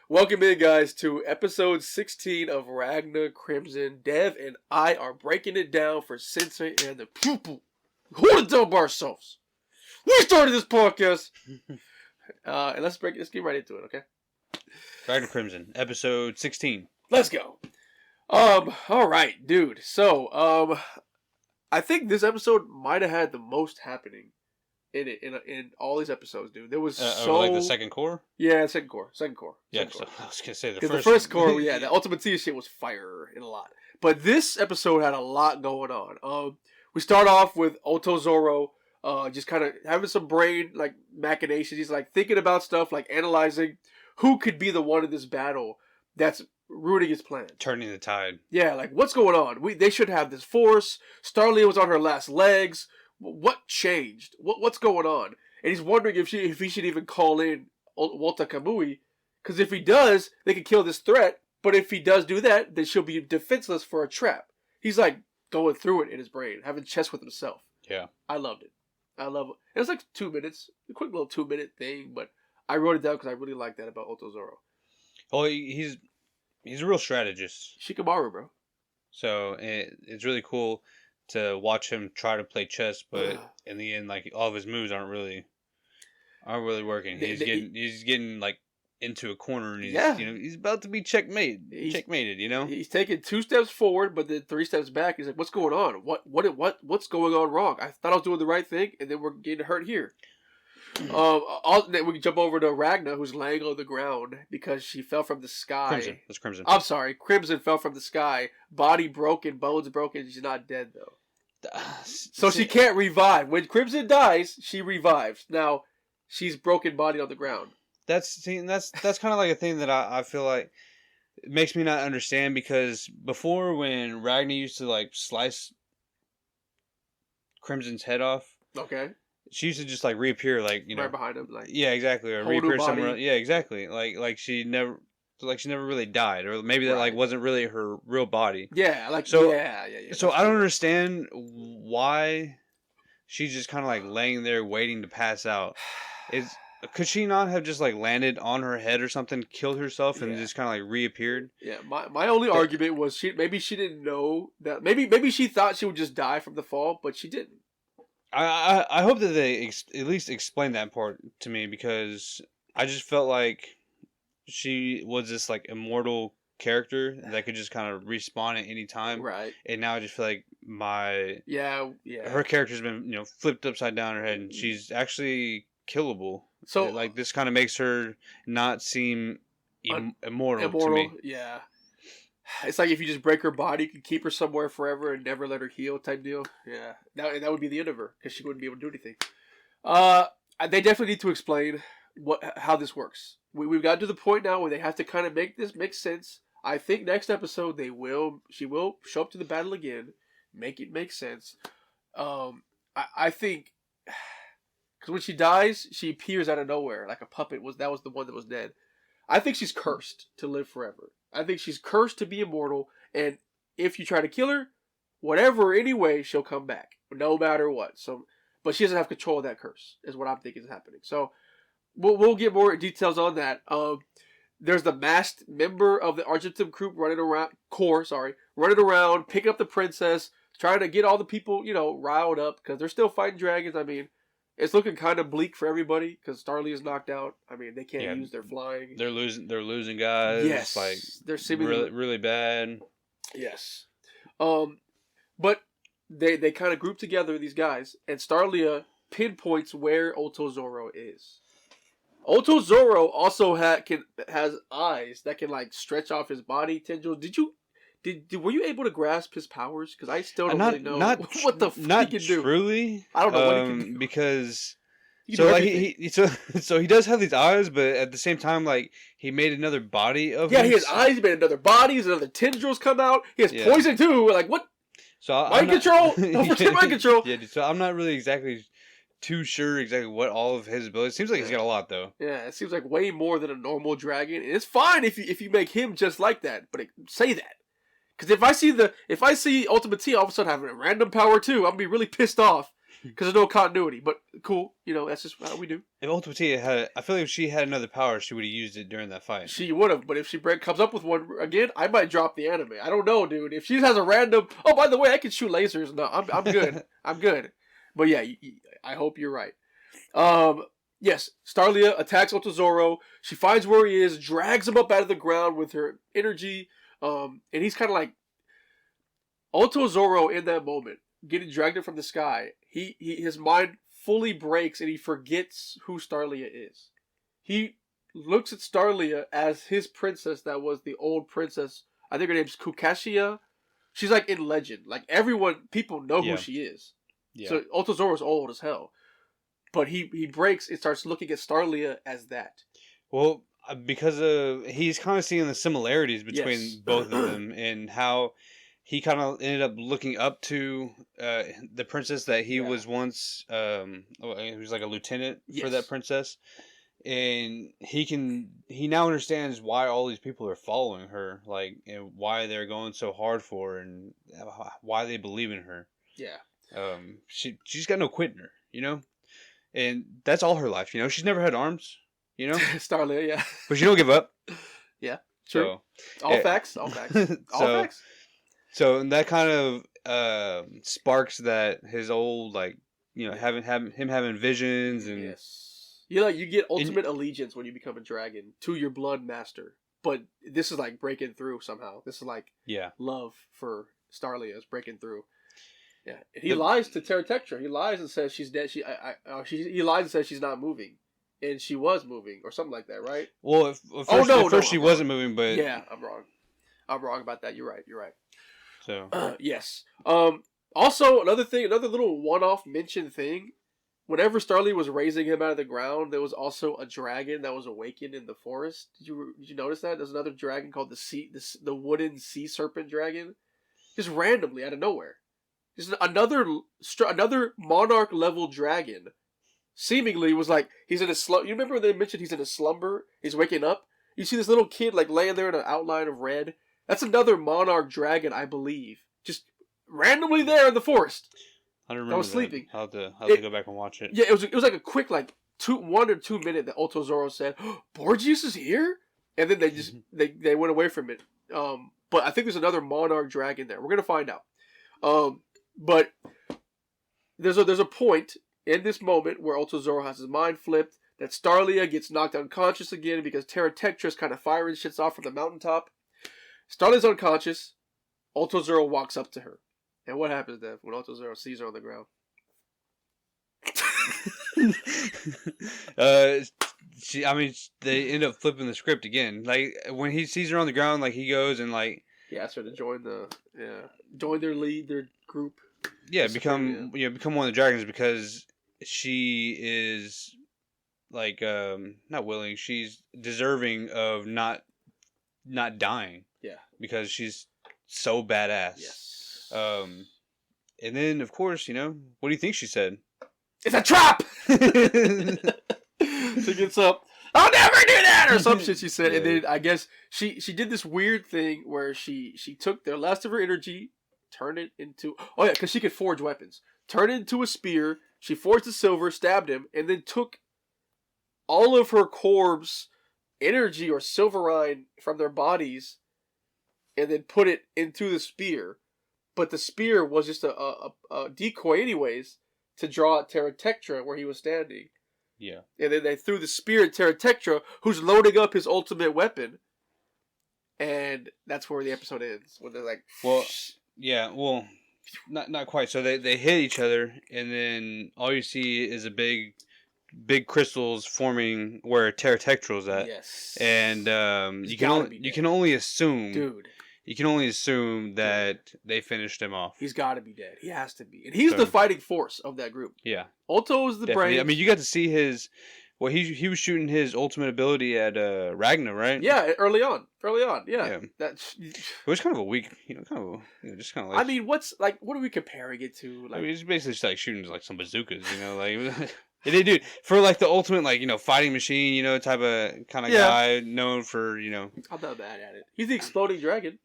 Welcome in, guys, to episode 16 of Ragna Crimson. Dev and I are breaking it down for Sensei and the Pupil. Hold it down by ourselves. We started this podcast. And let's get right into it, okay? Ragna Crimson, episode 16. Let's go. Alright, dude. So, I think this episode might have had the most happening in all these episodes, dude. There was like the second core? Yeah, second core. Yeah, so I was gonna say the first core, yeah, the Ultimate Team shit was fire in a lot. But this episode had a lot going on. We start off with Otozoro, just kind of having some brain like machinations. He's like thinking about stuff, like analyzing who could be the one in this battle that's ruining his plan, turning the tide. Yeah, like what's going on? They should have this force. Starlia was on her last legs. What changed? What's going on? And he's wondering if he should even call in Walter Kamui, because if he does, they can kill this threat. But if he does do that, then she'll be defenseless for a trap. He's like going through it in his brain, having chess with himself. Yeah, I loved it. I love it. It was like 2 minutes, a quick little 2-minute thing, but I wrote it down because I really like that about Otozoro. Oh, he's a real strategist. Shikamaru, bro. So it's really cool to watch him try to play chess, but in the end, like all of his moves aren't really working. He's getting like into a corner, and he's about to be checkmated. He's taking 2 steps forward, but then 3 steps back. He's like, "What's going on? What's going on wrong? I thought I was doing the right thing, and then we're getting hurt here." Then we can jump over to Ragna, who's laying on the ground because she fell from the sky. Crimson. That's Crimson. I'm sorry. Crimson fell from the sky. Body broken, bones broken. She's not dead, though. So she can't revive. When Crimson dies, she revives. Now, she's broken body on the ground. That's kind of like a thing that I feel like it makes me not understand, because before, when Ragna used to like slice Crimson's head off. Okay. She used to just like reappear, like right behind him, like exactly, or reappear somewhere else. Yeah, exactly. Like she never really died, or maybe that like wasn't really her real body. Yeah, so. So I don't understand why she's just kind of like laying there waiting to pass out. Could she not have just like landed on her head or something, killed herself, and just kind of like reappeared? Yeah, my only argument was maybe she didn't know that. Maybe she thought she would just die from the fall, but she didn't. I hope that they at least explain that part to me, because I just felt like she was this like immortal character that could just kind of respawn at any time. Right. And now I just feel like her character's been flipped upside down her head, and she's actually killable. So like this kind of makes her not seem immortal to me. Yeah. It's like if you just break her body, you can keep her somewhere forever and never let her heal type deal. Yeah. That would be the end of her, because she wouldn't be able to do anything. They definitely need to explain how this works. We've got to the point now where they have to kind of make this make sense. I think next episode she will show up to the battle again, make it make sense. I think, because when she dies, she appears out of nowhere like a puppet. That was the one that was dead. I think she's cursed to live forever. I think she's cursed to be immortal, and if you try to kill her, whatever, anyway, she'll come back, no matter what. But she doesn't have control of that curse, is what I'm thinking is happening. So, we'll get more details on that. There's the masked member of the Argentum group running around, picking up the princess, trying to get all the people, riled up, because they're still fighting dragons. I mean, it's looking kind of bleak for everybody, because Starly is knocked out. I mean, they can't use their flying. They're losing guys. Yes, like they're seemingly really, really bad. Yes, but they kind of group together, these guys, and Starlia pinpoints where Otozoro is. Otozoro also has eyes that can like stretch off his body tendrils. Were you able to grasp his powers? Because I still don't really know what the fuck he can do. Truly, I don't know what he can do. Because so he does have these eyes, but at the same time, like he made another body of him. He has eyes. He made another body. Another tendrils come out. He has poison too. Like what? So mind control. Don't forget mind control. Yeah, so I'm not really exactly too sure exactly what all of his abilities. Seems like he's got a lot though. Yeah, it seems like way more than a normal dragon. And it's fine if you make him just like that, but say that. Because if I see Ultimate T all of a sudden having a random power too, I'm gonna be really pissed off. because there's no continuity. But cool, that's just how we do. If Ultimate Tia had, I feel like if she had another power, she would have used it during that fight. She would have, but if she comes up with one again, I might drop the anime. I don't know, dude. If she has a random, oh, by the way, I can shoot lasers. No, I'm good. I'm good. But yeah, I hope you're right. Yes, Starlia attacks Otozoro. She finds where he is, drags him up out of the ground with her energy. And he's kind of like Otozoro in that moment, getting dragged up from the sky. His mind fully breaks and he forgets who Starlia is. He looks at Starlia as his princess that was the old princess. I think her name's Kukashia. She's like in legend. Like people know who she is. Yeah. So Otozoro's old as hell. But he breaks and starts looking at Starlia as that. Well, because he's kind of seeing the similarities between both of them and how he kind of ended up looking up to the princess that he was once. He was like a lieutenant for that princess, and he now understands why all these people are following her, like, and why they're going so hard for her, and why they believe in her. Yeah. She's got no quit in her, and that's all her life. She's never had arms. Starlia, yeah. But she don't give up. Yeah, true. So, all facts. All facts. So that kind of sparks that his old, like, having visions and you get ultimate allegiance when you become a dragon to your blood master. But this is like breaking through somehow. This is like love for Starlia is breaking through. Yeah, and he lies to Terratectra. He lies and says she's dead. He lies and says she's not moving, and she was moving or something like that, right? Well, at first she wasn't moving, but yeah, I'm wrong. I'm wrong about that. You're right. So yes. Also, another little one-off mention thing. Whenever Starly was raising him out of the ground, there was also a dragon that was awakened in the forest. Did you notice that? There's another dragon called the wooden sea serpent dragon, just randomly out of nowhere. Just another monarch level dragon. Seemingly was like he's in a slumber. You remember when they mentioned he's in a slumber? He's waking up. You see this little kid like laying there in an outline of red. That's another monarch dragon, I believe. Just randomly there in the forest. I don't remember. I was sleeping. I'll have to go back and watch it. Yeah, it was like a quick 1 or 2 minute that Otozoro said, oh, Borgias is here? And then they just they went away from it. But I think there's another monarch dragon there. We're gonna find out. But there's a point in this moment where Otozoro has his mind flipped, that Starlia gets knocked unconscious again because Terratectra's kind of firing shits off from the mountaintop. Starlia's unconscious. Otozoro walks up to her. And what happens then when Otozoro sees her on the ground? They end up flipping the script again. Like, when he sees her on the ground, like, he goes and, like... He asks her to join their group. Yeah, become one of the dragons because she is, like, not willing. She's deserving of not dying. Yeah. Because she's so badass. Yes. And then, of course, what do you think she said? It's a trap! She gets up. I'll never do that! Or some shit she said. Yeah. And then I guess she did this weird thing where she took the last of her energy, turned it into... Oh yeah, because she could forge weapons. Turned it into a spear. She forged the silver, stabbed him, and then took all of her corpse energy or silverine from their bodies and then put it into the spear. But the spear was just a decoy anyways to draw out Terratectra where he was standing. Yeah. And then they threw the spear at Terratectra, who's loading up his ultimate weapon. And that's where the episode ends. When they're like... Well, yeah, well, not quite. So they hit each other, and then all you see is a big crystals forming where Terratectra's at. Yes. And you can only assume... Dude. You can only assume that they finished him off. He's got to be dead. He has to be. And he's the fighting force of that group. Yeah. Ulto is the brain. I mean, you got to see his... Well, he was shooting his ultimate ability at Ragna, right? Yeah, early on, yeah. It was kind of a weak, just kind of like... I mean, what are we comparing it to? Like, I mean, it's basically just like shooting like some bazookas, like... They do for like the ultimate, like, fighting machine, type of kind of guy known for, I'm not bad at it. He's the exploding dragon.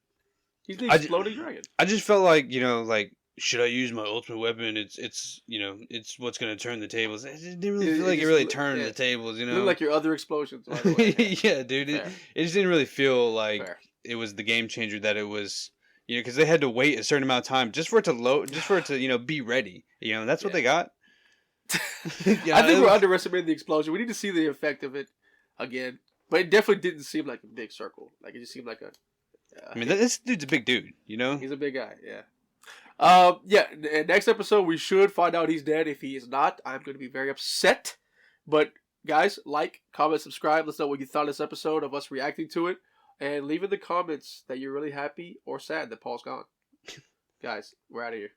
He's the exploding dragon. I just felt like, like should I use my ultimate weapon? It's it's what's gonna turn the tables. It didn't really It, feel it like it just really look, turned yeah, the tables. it looked like your other explosions. By the way, yeah. Yeah, dude. Fair, It just didn't really feel like fair. it was the game changer that it was. Because they had to wait a certain amount of time just for it to load, just for it to be ready. That's what Yeah. they got. I think we're underestimating the explosion. We need to see the effect of it again, but it definitely didn't seem like a big circle. Like it just seemed like a. I mean, this dude's a big dude. He's a big guy. Yeah. Yeah. Next episode, we should find out he's dead. If he is not, I'm going to be very upset. But guys, like, comment, subscribe. Let's know what you thought of this episode of us reacting to it, and leave in the comments that you're really happy or sad that Paul's gone. Guys, we're out of here.